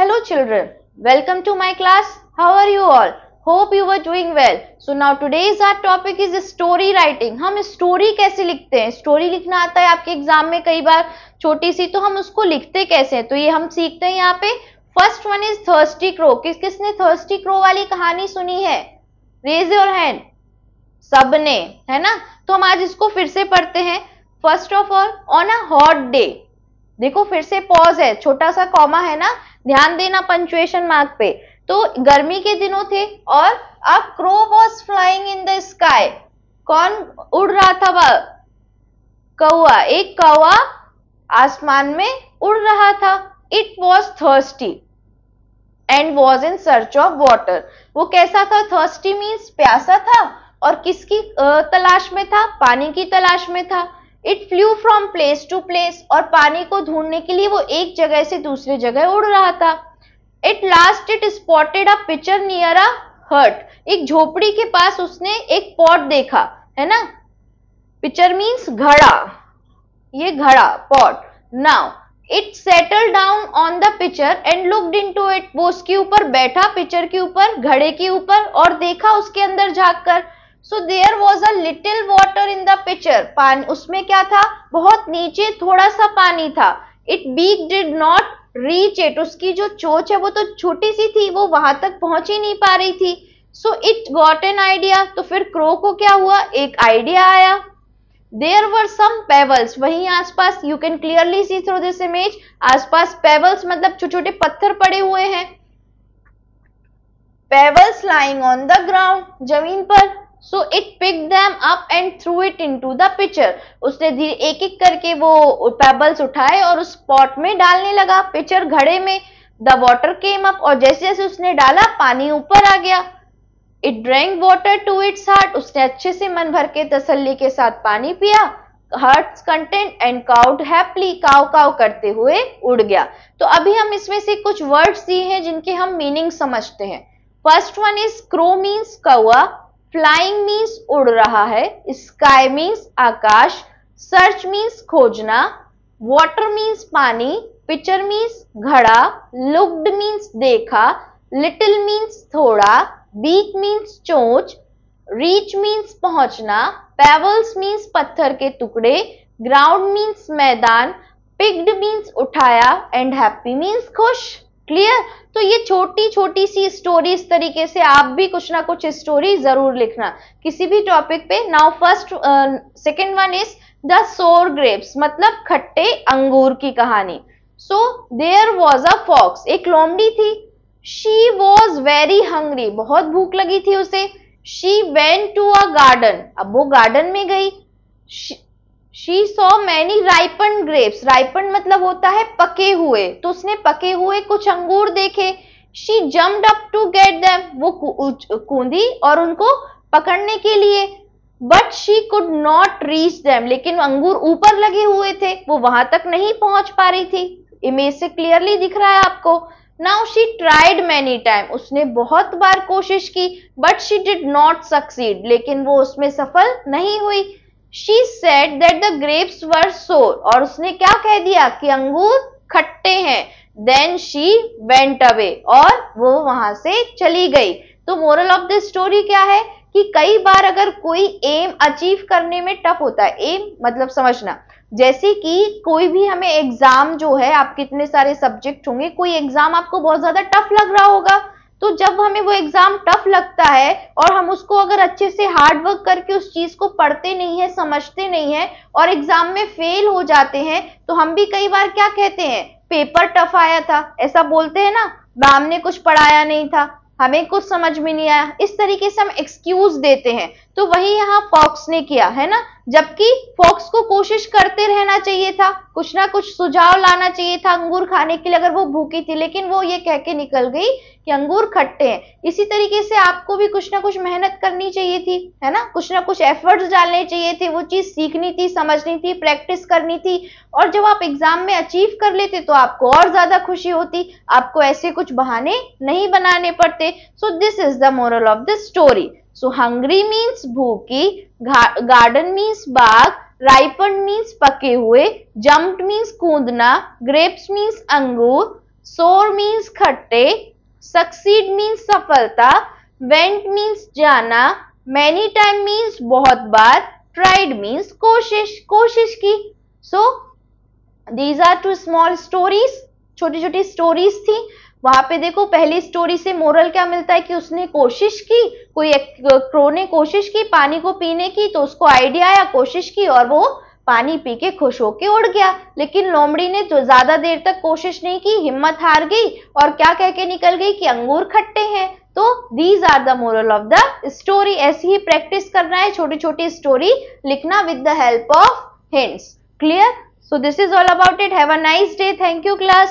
Hello children, welcome to my class. How are you all? Hope you were doing well. So now today's our topic is story writing. हम story कैसे लिखते हैं? Story लिखना आता है आपके exam में कई बार छोटी सी, तो हम उसको लिखते कैसे हैं? तो ये हम सीखते हैं यहाँ पे. First one is thirsty crow. किसने थर्स्टी क्रो वाली कहानी सुनी है? Raise your hand. सबने, है ना? तो हम आज इसको फिर से पढ़ते हैं. First of all, on a hot day. देखो फिर से पॉज है, छोटा सा कॉमा है ना, ध्यान देना पंक्चुएशन मार्क पे. तो गर्मी के दिनों थे और a crow was flying in the sky. कौन उड़ रहा था? वह कौआ. एक कौआ आसमान में उड़ रहा था. It was thirsty and was in search of water. वो कैसा था? थर्स्टी मीन्स प्यासा था. और किसकी तलाश में था? पानी की तलाश में था. It flew from place to place. और पानी को ढूंढने के लिए वो एक जगह से दूसरी जगह उड़ रहा था. At last it spotted a picture near a हट. एक झोपड़ी के पास उसने एक पॉट देखा, है ना? पिक्चर मीन्स घड़ा. ये घड़ा, pot. Now it settle down on the picture and looked into it. वो उसके ऊपर बैठा, पिक्चर के ऊपर, घड़े के ऊपर, और देखा उसके अंदर झांक कर. So there was a little water in the pitcher. पानी उसमें क्या था? बहुत नीचे थोड़ा सा पानी था. It beak did not reach it. उसकी जो चोंच है वो तो छोटी सी थी, वो वहां तक पहुंच ही नहीं पा रही थी. So it got an idea. तो फिर क्रो को क्या हुआ? एक आइडिया आया. There were some pebbles. वहीं आसपास, you can clearly see through this image, आसपास pebbles मतलब छोटे छोटे पत्थर पड़े हुए हैं. Pebbles lying on the ground. जमीन पर. So it picked them up and threw it into the pitcher. उसने एक एक करके वो पेबल्स उठाए और उस पॉट में डालने लगा, पिक्चर घड़े में. The water came up. और जैसे जैसे उसने डाला पानी ऊपर आ गया. It drank water to its heart. उसने अच्छे से मन भर के तसल्ली के साथ पानी पिया. Heart's content and cowed happily. काव काव करते हुए उड़ गया. तो अभी हम इसमें से कुछ वर्ड्स दिए हैं जिनके हम मीनिंग समझते हैं. First one is crow means कौआ. फ्लाइंग मीन्स उड़ रहा है. स्काई मीन्स आकाश. सर्च मीन्स खोजना. वाटर मीन्स पानी. पिक्चर मीन्स घड़ा. लुक्ड मीन्स देखा. लिटिल मीन्स थोड़ा. बीक मीन्स चोंच. रीच मीन्स पहुंचना. पेबल्स मीन्स पत्थर के टुकड़े. ग्राउंड मीन्स मैदान. पिक्ड मीन्स उठाया. एंड हैप्पी मीन्स खुश. क्लियर? तो ये छोटी छोटी सी स्टोरी, इस तरीके से आप भी कुछ ना कुछ स्टोरी जरूर लिखना किसी भी टॉपिक पे. Now first second one is the sour grapes, मतलब खट्टे अंगूर की कहानी. So there was a fox. एक लोमड़ी थी. She was very hungry. बहुत भूख लगी थी उसे. She went to a garden. अब वो गार्डन में गई. She saw many ripened grapes. Ripened मतलब होता है पके हुए. तो उसने पके हुए कुछ अंगूर देखे. She jumped up to get them. वो कूदी और उनको पकड़ने के लिए. But she could not reach them. लेकिन अंगूर ऊपर लगे हुए थे, वो वहां तक नहीं पहुंच पा रही थी. इमेज से क्लियरली दिख रहा है आपको. Now she tried many times. उसने बहुत बार कोशिश की. But she did not succeed. लेकिन वो उसमें सफल नहीं हुई. She said that the grapes were sour. और उसने क्या कह दिया? कि अंगूर खट्टे हैं. Then she went away. और वो वहां से चली गई. तो मोरल ऑफ द स्टोरी क्या है? कि कई बार अगर कोई एम अचीव करने में टफ होता है. एम मतलब समझना, जैसे कि कोई भी हमें एग्जाम जो है, आप कितने सारे सब्जेक्ट होंगे, कोई एग्जाम आपको बहुत ज्यादा टफ लग रहा होगा. तो जब हमें वो एग्जाम टफ लगता है और हम उसको अगर अच्छे से हार्ड वर्क करके उस चीज को पढ़ते नहीं है, समझते नहीं है और एग्जाम में फेल हो जाते हैं, तो हम भी कई बार क्या कहते हैं? पेपर टफ आया था, ऐसा बोलते हैं ना. मैम ने कुछ पढ़ाया नहीं था, हमें कुछ समझ में नहीं आया. इस तरीके से हम एक्सक्यूज देते हैं. तो वही यहाँ फॉक्स ने किया, है ना. जबकि फॉक्स को कोशिश करते रहना चाहिए था, कुछ ना कुछ सुझाव लाना चाहिए था अंगूर खाने के लिए अगर वो भूखी थी. लेकिन वो ये कह के निकल गई कि अंगूर खट्टे हैं. इसी तरीके से आपको भी कुछ ना कुछ मेहनत करनी चाहिए थी, है ना. कुछ ना कुछ एफर्ट्स डालने चाहिए थे. वो चीज सीखनी थी, समझनी थी, प्रैक्टिस करनी थी. और जब आप एग्जाम में अचीव कर लेते तो आपको और ज्यादा खुशी होती. आपको ऐसे कुछ बहाने नहीं बनाने पड़ते. So this is the moral of the story. So hungry means भूखी. गार्डन मीन्स बाग. राइपन मीन्स पके हुए. जम्प्ड मीन्स कूदना. ग्रेप्स मीन्स अंगूर. सोर मीन्स खट्टे, सक्सीड मीन्स सफलता, वेंट मीन्स जाना, मैनी टाइम मीन्स बहुत बार, ट्राइड मीन्स कोशिश, कोशिश की। So these are two small stories, छोटी छोटी स्टोरीज थी। वहां पे देखो पहली स्टोरी से मोरल क्या मिलता है कि उसने कोशिश की, कोई क्रो ने कोशिश की पानी को पीने की, तो उसको आइडिया आया, कोशिश की और वो पानी पी के खुश होके उड़ गया। लेकिन लोमड़ी ने जो ज्यादा देर तक कोशिश नहीं की, हिम्मत हार गई और क्या कह के निकल गई कि अंगूर खट्टे हैं। तो these are the moral of the story. ऐसी ही प्रैक्टिस करना है, छोटी छोटी स्टोरी लिखना with the help of hints. Clear? So this is all about it. Have a nice day. Thank you, class.